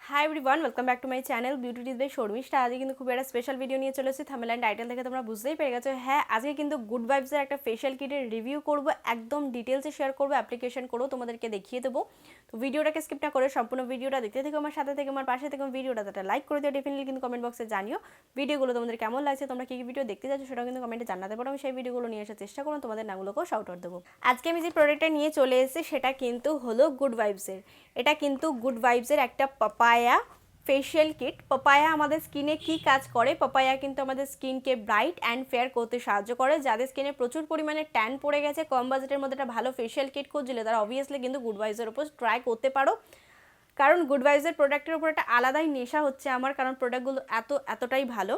High everyone, welcome back to my channel beauty tips by Sharmishtha. আজকে কিন্তু খুব একটা স্পেশাল ভিডিও নিয়ে চলে এসেছি। থাম্বনেল এন্ড টাইটেল দেখে তোমরা বুঝতেই পেরে গেছো। হ্যাঁ, আজকে কিন্তু গুড ভাইবসের একটা ফেশিয়াল কিটের রিভিউ করব, একদম ডিটেলসে শেয়ার করবো, অ্যাপ্লিকেশন করেও তোমাদেরকে দেখিয়ে দেবো। তো ভিডিওটাকে স্কিপ না করে সম্পূর্ণ ভিডিওটা দেখতে থেকে আমার সাথে থেকে আমার পাশে থেকে ভিডিওটা লাইক করে দিও। ডেফিনেটলি কিন্তু কমেন্ট বক্সে জানিও ভিডিওগুলো তোমাদের কেমন লাগছে, তোমরা কী কী ভিডিও দেখতে যাচ্ছ সেটাও কিন্তু কমেন্টে জানাতে পারো। আমি সেই ভিডিওগুলো নিয়ে আসার চেষ্টা করুন, তোমাদের নামগুলোকেও শাউট আউট দেবো। আজকে আমি যে প্রোডাক্টটা নিয়ে চলে এসেছি সেটা কিন্তু হলো গুড ভাইবসের। এটা কিন্তু গুড ভাইবসের একটা পাপায়া ফেশিয়াল কিট। পাপায়া আমাদের স্কিনে কি কাজ করে? পাপায়া কিন্তু আমাদের স্কিনকে ব্রাইট অ্যান্ড ফেয়ার করতে সাহায্য করে। যাদের স্কিনে প্রচুর পরিমাণে ট্যান পড়ে গেছে, কম বাজেটের মধ্যে একটা ভালো ফেশিয়াল কিট খুঁজছিলে, তারা অবভিয়াসলি কিন্তু গুড ভাইবসের উপর ট্রাই করতে পারো। কারণ গুড ভাইবসের প্রোডাক্টের উপর একটা আলাদাই নেশা হচ্ছে আমার, কারণ প্রোডাক্টগুলো এতটাই ভালো।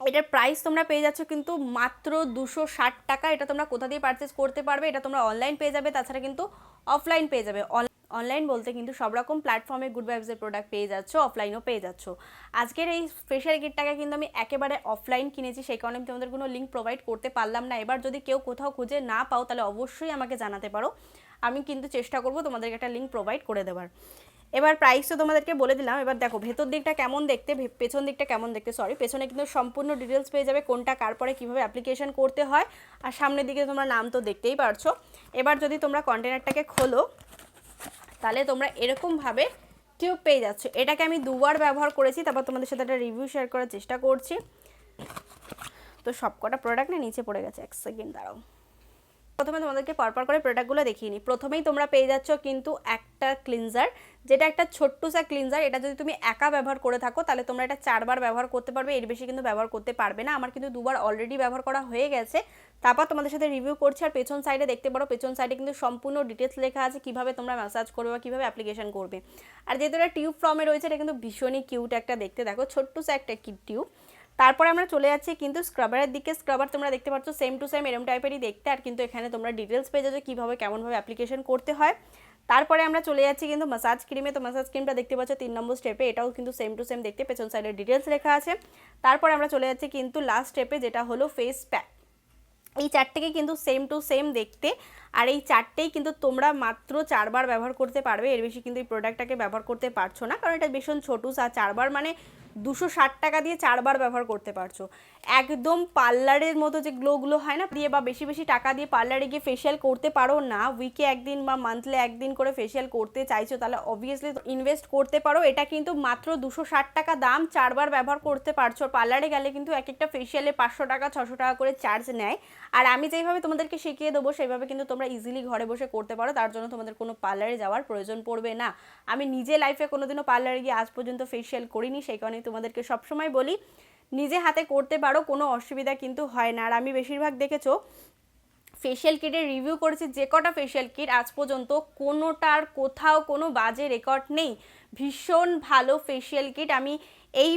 এটার প্রাইস তোমরা পেয়ে যাচ্ছ কিন্তু মাত্র 260 টাকা। এটা তোমরা কোথা দিয়ে পারচেস করতে পারবে? এটা তোমরা অনলাইন পেয়ে যাবে, তাছাড়া কিন্তু অফলাইন পেয়ে যাবে। অনলাইন বলতে কিন্তু সব রকম প্ল্যাটফর্মে গুড ভাইবসের প্রোডাক্ট পেয়ে যাচ্ছ, অফলাইনও পেয়ে যাচ্ছ। আজকের এই স্পেশাল কিটটাকে কিন্তু আমি একেবারে অফলাইন কিনেছি, সেই কারণে আমি তোমাদের কোনো লিঙ্ক প্রোভাইড করতে পারলাম না। এবার যদি কেউ কোথাও খুঁজে না পাও তাহলে অবশ্যই আমাকে জানাতে পারো, আমি কিন্তু চেষ্টা করব তোমাদেরকে একটা লিঙ্ক প্রোভাইড করে দেওয়ার। এবার প্রাইস তো তোমাদেরকে বলে দিলাম। এবার দেখো ভেতর দিকটা কেমন দেখতে, পেছন দিকটা কেমন দেখতে, পেছনে কিন্তু সম্পূর্ণ ডিটেলস পেয়ে যাবে, কোনটা কার পরে কীভাবে অ্যাপ্লিকেশন করতে হয়। আর সামনের দিকে তোমরা নাম তো দেখতেই পারছো। এবার যদি তোমরা কন্টেনারটাকে খোলো তাহলে তোমরা এরকমভাবে টিউব পেয়ে যাচ্ছ। এটাকে আমি দুবার ব্যবহার করেছি, তারপর তোমাদের সাথে একটা রিভিউ শেয়ার করার চেষ্টা করছি। তো সবকটা প্রোডাক্ট না নিচে পড়ে গেছে, এক সেকেন্ড দাঁড়াও। প্রথমে তোমাদেরকে পরপর করে প্রোডাক্টগুলো দেখিয়ে নিই। প্রথমেই তোমরা পেয়ে যাচ্ছ কিন্তু একটা ক্লিনজার, যেটা একটা ছোট্টসা ক্লিনজার। এটা যদি তুমি একা ব্যবহার করে থাকো তাহলে তোমরা এটা 4বার ব্যবহার করতে পারবে, এর বেশি কিন্তু ব্যবহার করতে পারবে না। আমার কিন্তু 2বার অলরেডি ব্যবহার করা হয়ে গেছে, তারপর তোমাদের সাথে রিভিউ করছি। আর পেছন সাইডে দেখতে পারো, পেছন সাইডে কিন্তু সম্পূর্ণ ডিটেলস লেখা আছে কিভাবে তোমরা ম্যাসাজ করবে বা কীভাবে অ্যাপ্লিকেশন করবে। আর যেহেতু এটা টিউব ফর্মে রয়েছে, এটা কিন্তু ভীষণই কিউট একটা দেখতে, দেখো ছোট্টসা একটা টিউব। তারপরে আমরা চলে যাচ্ছি কিন্তু স্ক্রাবারের দিকে। স্ক্রাবার তোমরা দেখতে পাচ্ছ সেম টু সেম এরম টাইপেরই দেখতে, আর কিন্তু এখানে তোমরা ডিটেলস পেয়ে যাচ্ছ কীভাবে কেমনভাবে অ্যাপ্লিকেশন করতে হয়। তারপরে আমরা চলে যাচ্ছি কিন্তু মাসাজ ক্রিমে। তো মাসাজ ক্রিমটা দেখতে পাচ্ছ 3 নম্বর স্টেপে, এটাও কিন্তু সেম টু সেম দেখতে, পেছন সাইডে ডিটেলস লেখা আছে। তারপরে আমরা চলে যাচ্ছি কিন্তু লাস্ট স্টেপে, যেটা হলো ফেস প্যাক। এই চারটেকে কিন্তু সেম টু সেম দেখতে, আর এই চারটেই কিন্তু তোমরা মাত্র 4বার ব্যবহার করতে পারবে, এর বেশি কিন্তু এই প্রোডাক্টটাকে ব্যবহার করতে পারছো না, কারণ এটা ভীষণ ছোটো। আর 4বার মানে 260 টাকা দিয়ে 4বার ব্যবহার করতে পারছো। একদম পার্লারের মতো যে গ্লোগুলো হয় না দিয়ে, বা বেশি বেশি টাকা দিয়ে পার্লারে গিয়ে ফেশিয়াল করতে পারো না, উইকে একদিন বা মান্থলি একদিন করে ফেশিয়াল করতে চাইছো, তাহলে অবভিয়াসলি ইনভেস্ট করতে পারো। এটা কিন্তু মাত্র 260 টাকা দাম, 4বার ব্যবহার করতে পারছো। পার্লারে গেলে কিন্তু এক একটা ফেশিয়ালে 500 টাকা 600 টাকা করে চার্জ নেয়। আর আমি যেইভাবে তোমাদেরকে শিখিয়ে দেবো সেইভাবে কিন্তু তোমরা ইজিলি ঘরে বসে করতে পারো, তার জন্য তোমাদের কোনো পার্লারে যাওয়ার প্রয়োজন পড়বে না। আমি নিজে লাইফে কোনোদিনও পার্লারে গিয়ে আজ পর্যন্ত ফেশিয়াল করিনি, সেই কারণে তোমাদেরকে সবসময় বলি নিজে হাতে করতে পারো, কোনো অসুবিধা কিন্তু হয় না। আর আমি বেশিরভাগ দেখেছো ফেশিয়াল কিটের রিভিউ করেছি, যে কটা ফেশিয়াল কিট আজ পর্যন্ত কোনোটার কোথাও কোনো বাজে রেকর্ড নেই। ভীষণ ভালো ফেশিয়াল কিট। আমি এই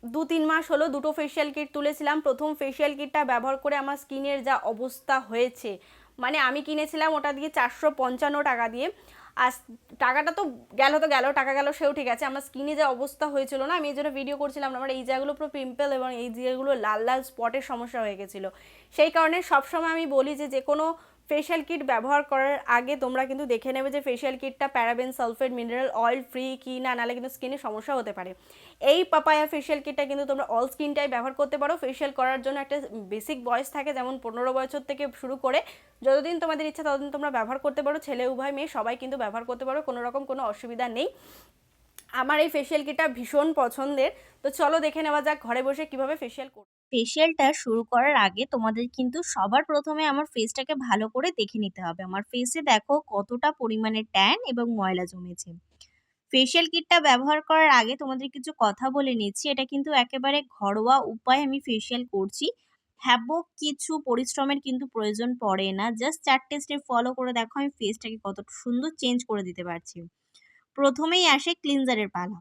2-3 মাস হলো 2টো ফেশিয়াল কিট তুলেছিলাম। প্রথম ফেশিয়াল কিটটা ব্যবহার করে আমার স্কিনের যা অবস্থা হয়েছে, মানে আমি কিনেছিলাম ওটা দিয়ে 455 টাকা দিয়ে। আর টাকাটা তো গেল, টাকা গেল সেও ঠিক আছে, আমার স্কিনে যে অবস্থা হয়েছিল না, আমি এই জন্য ভিডিও করছিলাম না, আমার এই জায়গাগুলো পুরো পিম্পল এবং এই জায়গাগুলো লাল লাল স্পটের সমস্যা হয়ে গেছিলো। সেই কারণে সবসময় আমি বলি যে কোনো ফেশিয়াল কিট ব্যবহার করার আগে তোমরা কিন্তু দেখে নেবে যে ফেশিয়াল কিটটা paraben sulphate mineral oil free কি না, নাহলে কিন্তু স্কিনে সমস্যা হতে পারে। এই পাপায়া ফেশিয়াল কিটটা কিন্তু তোমরা অল স্কিনটাই ব্যবহার করতে পারো। ফেশিয়াল করার জন্য একটা বেসিক বয়স থাকে, যেমন 15 বছর থেকে শুরু করে যতদিন তোমাদের ইচ্ছা ততদিন তোমরা ব্যবহার করতে পারো। ছেলে উভয় মেয়ে সবাই কিন্তু ব্যবহার করতে পারো, কোনো রকম কোনো অসুবিধা নেই। আমার এই ফেশিয়াল কিটটা ভীষণ পছন্দের। তো চলো দেখে নেওয়া যাক ঘরে বসে কিভাবে ফেশিয়াল করতে। ফেসিয়ালটা শুরু করার আগে তোমাদের কিন্তু সবার প্রথমে আমার ফেসটাকে ভালো করে দেখে নিতে হবে। আমার ফেসে দেখো কতটা পরিমাণে ট্যান এবং ময়লা জমেছে। ফেসিয়াল কিটটা ব্যবহার করার আগে তোমাদের কিছু কথা বলে নিচ্ছি। এটা কিন্তু একেবারে ঘরোয়া উপায়ে আমি ফেসিয়াল করছি। হ্যাবক কিছু পরিশ্রমের কিন্তু প্রয়োজন পড়ে না। জাস্ট 4টে স্টেপ ফলো করে দেখো আমি ফেসটাকে কতটা সুন্দর চেঞ্জ করে দিতে পারছি। প্রথমেই আসে ক্লিনজারের পালা।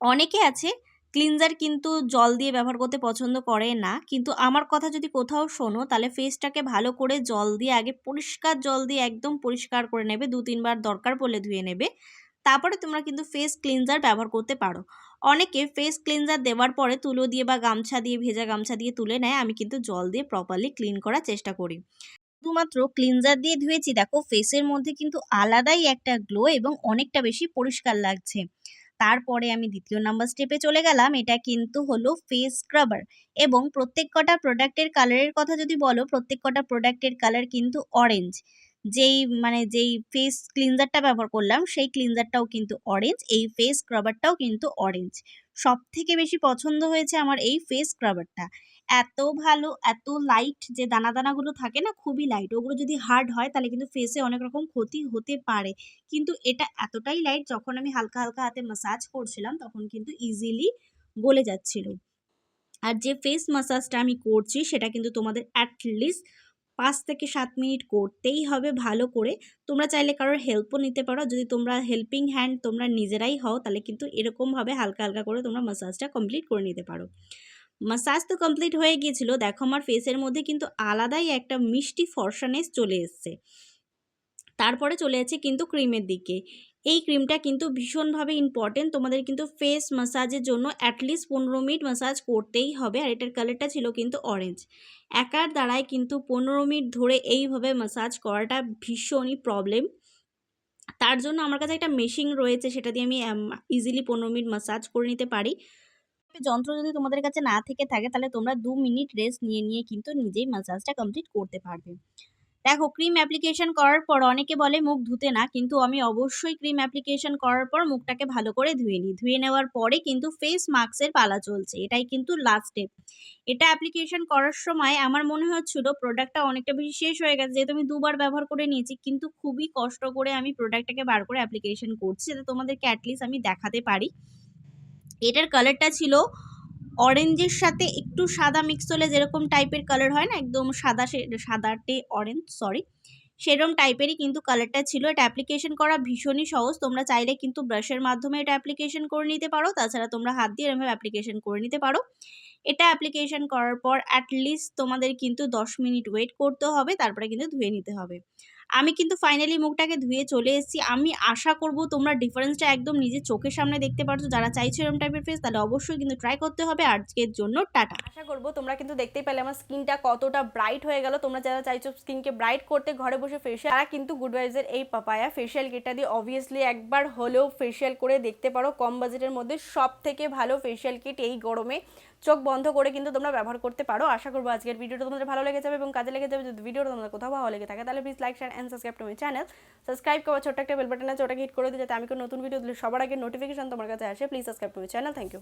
অনেকে আছে ক্লিনজার কিন্তু জল দিয়ে ব্যবহার করতে পছন্দ করে না, কিন্তু আমার কথা যদি কোথাও শোনো তাহলে ফেসটাকে ভালো করে জল দিয়ে আগে পরিষ্কার জল দিয়ে একদম পরিষ্কার করে নেবে, 2-3 বার দরকার পড়লে ধুয়ে নেবে। তারপরে তোমরা কিন্তু ফেস ক্লিনজার ব্যবহার করতে পারো। অনেকে ফেস ক্লিনজার দেওয়ার পরে তুলো দিয়ে বা গামছা দিয়ে, ভেজা গামছা দিয়ে তুলে নেয়, আমি কিন্তু জল দিয়ে প্রপারলি ক্লিন করার চেষ্টা করি। শুধুমাত্র ক্লিনজার দিয়ে ধুয়েছি, দেখো ফেসের মধ্যে কিন্তু আলাদাই একটা গ্লো এবং অনেকটা বেশি পরিষ্কার লাগছে। তারপরে আমি দ্বিতীয় নাম্বার স্টেপে চলে গেলাম। এটা কিন্তু হলো ফেস স্ক্রাবার এবং প্রত্যেক কটা প্রোডাক্টের কালারের কথা যদি বলো, প্রত্যেক কটা প্রোডাক্টের কালার কিন্তু অরেঞ্জ। যেই ফেস ক্লিনজারটা ব্যবহার করলাম সেই ক্লিনজারটাও কিন্তু অরেঞ্জ, এই ফেস স্ক্রাবারটাও কিন্তু অরেঞ্জ। সবথেকে বেশি পছন্দ হয়েছে আমার এই ফেস স্ক্রাবারটা। এত ভালো, এত লাইট, যে দানা দানাগুলো থাকে না খুবই লাইট, ওগুলো যদি হার্ড হয় তাহলে কিন্তু ফেসে অনেক রকম ক্ষতি হতে পারে। কিন্তু এটা এতটাই লাইট, যখন আমি হালকা হালকা হাতে ম্যাসাজ করছিলাম তখন কিন্তু ইজিলি গলে যাচ্ছিল। আর যে ফেস ম্যাসাজটা আমি করছি সেটা কিন্তু তোমাদের অ্যাটলিস্ট ৫ থেকে ৭ মিনিট করতেই হবে ভালো করে। তোমরা চাইলে কারোর হেল্পও নিতে পারো। যদি তোমরা হেল্পিং হ্যান্ড তোমরা নিজেরাই হও তাহলে কিন্তু এরকমভাবে হালকা হালকা করে তোমরা ম্যাসাজটা কমপ্লিট করে নিতে পারো। ম্যাসাজ তো কমপ্লিট হয়ে গিয়েছিল, দেখো আমার ফেসের মধ্যে কিন্তু আলাদাই একটা মিষ্টি ফর্সানেস চলে এসছে। তারপরে চলে যাচ্ছে কিন্তু ক্রিমের দিকে। এই ক্রিমটা কিন্তু ভীষণভাবে ইম্পর্টেন্ট, তোমাদের কিন্তু ফেস ম্যাসাজের জন্য অ্যাটলিস্ট 15 মিনিট ম্যাসাজ করতেই হবে। আর এটার কালারটা ছিল কিন্তু অরেঞ্জ। একার দ্বারাই কিন্তু 15 মিনিট ধরে এইভাবে ম্যাসাজ করাটা ভীষণই প্রবলেম। তার জন্য আমার কাছে একটা মেশিন রয়েছে, সেটা দিয়ে আমি ইজিলি 15 মিনিট ম্যাসাজ করে নিতে পারি। যন্ত্র যদি তোমাদের কাছে না থেকে থাকে তাহলে তোমরা 2 মিনিট রেস্ট নিয়ে নিয়ে কিন্তু নিজেই ম্যাসাজটা কমপ্লিট করতে পারবে। দেখো, ক্রিম অ্যাপ্লিকেশন করার পর অনেকে বলে মুখ ধুতে না, কিন্তু আমি অবশ্যই ক্রিম অ্যাপ্লিকেশন করার পর মুখটাকে ভালো করে ধুয়ে নিই। ধুয়ে নেওয়ার পরে কিন্তু ফেস মাস্কের পালা চলছে, এটাই কিন্তু লাস্ট স্টেপ। এটা অ্যাপ্লিকেশন করার সময় আমার মনে হচ্ছিল প্রোডাক্টটা অনেকটা বেশি শেষ হয়ে গেছে, যেহেতু আমি দুবার ব্যবহার করে নিয়েছি, কিন্তু খুবই কষ্ট করে আমি প্রোডাক্টটাকে বার করে অ্যাপ্লিকেশন করছি যাতে তোমাদেরকে অ্যাটলিস্ট আমি দেখাতে পারি। এটার কালারটা ছিল অরেঞ্জের সাথে একটু সাদা মিক্স হলে যেরকম টাইপের কালার হয় না, একদম সাদাটে অরেঞ্জ, সরি, সেরকম টাইপেরই কিন্তু কালারটা ছিল। এটা অ্যাপ্লিকেশন করা ভীষণই সহজ, তোমরা চাইলে কিন্তু ব্রাশের মাধ্যমে এটা অ্যাপ্লিকেশন করে নিতে পারো, তাছাড়া তোমরা হাত দিয়ে এরকমভাবে অ্যাপ্লিকেশন করে নিতে পারো। এটা অ্যাপ্লিকেশন করার পর অ্যাটলিস্ট তোমাদের কিন্তু 10 মিনিট ওয়েট করতে হবে, তারপরে কিন্তু ধুয়ে নিতে হবে। আমি কিন্তু ফাইনালি মুখটাকে ধুয়ে চলে এসেছি। আমি আশা করব তোমরা ডিফারেন্সটা একদম নিজের চোখের সামনে দেখতে পারছো। যারা চাইছো এরকম টাইপের ফেস তাহলে অবশ্যই কিন্তু ট্রাই করতে হবে। আজকের জন্য টাটা। আশা করবো তোমরা কিন্তু দেখতেই পেলে আমার স্কিনটা কতটা ব্রাইট হয়ে গেল। তোমরা যারা চাইছো স্কিনকে ব্রাইট করতে ঘরে বসে ফেশিয়াল, তারা কিন্তু গুড ভাইবসের এই পাপায়া ফেশিয়াল কিটটা দিয়ে অবভিয়াসলি একবার হলেও ফেশিয়াল করে দেখতে পারো। কম বাজেটের মধ্যে সব থেকে ভালো ফেশিয়াল কিট এই গরমে চোখ বন্ধ করে কিন্তু তোমরা ব্যবহার করতে পারো। আশা করবো আজকের ভিডিওটা তোমাদের ভালো লেগে যাবে এবং কাজে লেগে যাবে। যদি ভিডিওটা তোমাদের কোথাও ভালো লেগে থাকে তাহলে please like, share and subscribe to my channel. Subscribe করার ছোট্ট একটা বেল বাটন আছে, ওটাকে হিট করে দিই যাতে আমি কোনো নতুন ভিডিও দিলে সবার আগে নোটিফিকেশন তোমার কাছে আসে। Please subscribe to my channel. Thank you.